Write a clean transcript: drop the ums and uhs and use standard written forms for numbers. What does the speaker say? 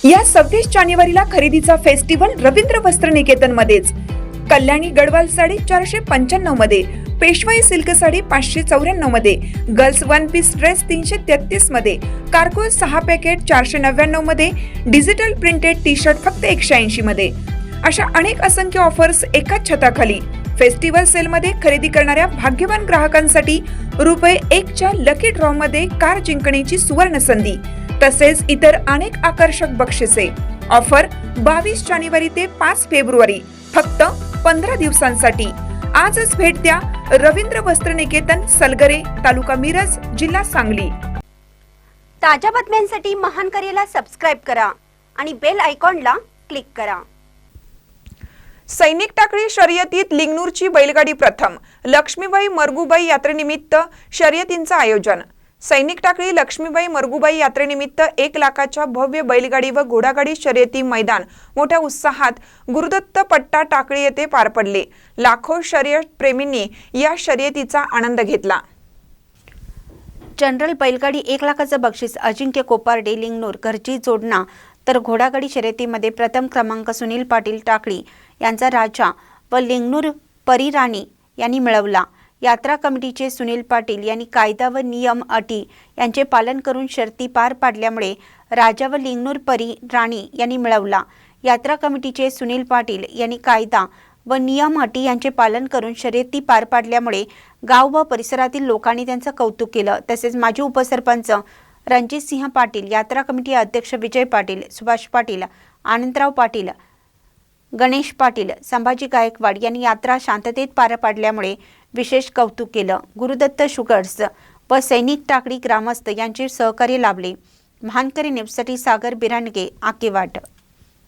या 26 जानेवारीला खरेदीचा फेस्टिवल रवींद्र वस्त्र निकेतन मध्येच। कल्याणी गडवाल साडी 495 मध्ये, पेशवाई सिल्क साडी 594 मध्ये, गर्ल्स वन पीस ड्रेस 333 मध्ये, कार्गो 6 पॅकेट 499 मध्ये, डिजिटल प्रिंटेड टी शर्ट फक्त 180 मध्ये। अशा अनेक असंख्य ऑफर्स एकाच छताखाली। फेस्टिवल सेल मध्ये खरेदी करणाऱ्या भाग्यवान ग्राहकांसाठी ₹1 च्या लकी ड्रॉ मध्ये कार जिंकण्याची सुवर्ण संधी, तसेच इतर अनेक आकर्षक बक्षिसे। ऑफर 22 जानेवारी ते 5 फेब्रुवारी, फक्त 15 दिवसांसाठी। आजच भेट द्या रवींद्र वस्त्र निकेतन, सलगरे, तालुका मिरज, जिल्हा सांगली। ताज्या बातम्यांसाठी महान करेला सबस्क्राइब करा आणि बेल आयकॉनला क्लिक करा। सैनिक टाकळी शर्यतीत लिंगनूरची बैलगाडी प्रथम। लक्ष्मीबाई मरगुबाई यात्रेनिमित्त शर्यतींचं आयोजन। सैनिक टाकळी लक्ष्मीबाई मरगुबाई यात्रेनिमित्त 1 लाखाच्या भव्य बैलगाडी व घोडागाडी शर्यती मैदान मोठ्या उत्साहात गुरुदत्त पट्टा टाकळी येथे पार पडले। लाखो शर्यत प्रेमींनी या शर्यतीचा आनंद घेतला। जनरल बैलगाडी 1 लाखाचं बक्षीस अजिंक्य कोपार्डे लिंगनूर घरची जोडणा, तर घोडागाडी शर्यतीमध्ये प्रथम क्रमांक सुनील पाटील टाकळी यांचा राजा व लिंगनूर परी राणी यांनी मिळवला। यात्रा कमिटीचे सुनील पाटील यांनी कायदा व नियम अटी यांचे पालन करून शर्ती पार पाडल्यामुळे राजा व लिंगनूर परी राणी यांनी मिळवला। यात्रा कमिटीचे सुनील पाटील यांनी कायदा व नियम अटी यांचे पालन करून शर्यती पार पाडल्यामुळे गाव व परिसरातील लोकांनी त्यांचं कौतुक केलं। तसेच माजी उपसरपंच रणजित सिंह पाटील, यात्रा कमिटी अध्यक्ष विजय पाटील, सुभाष पाटील, आनंदराव पाटील, गणेश पाटील, संभाजी गायकवाड यांनी यात्रा शांततेत पार पाडल्यामुळे विशेष कौतुक केलं। गुरुदत्त शुगर्स व सैनिक टाकळी ग्रामस्थ यांचे सहकार्य लाभले। महानकरी न्यूजसाठी सागर बिराणगे, आकेवाट।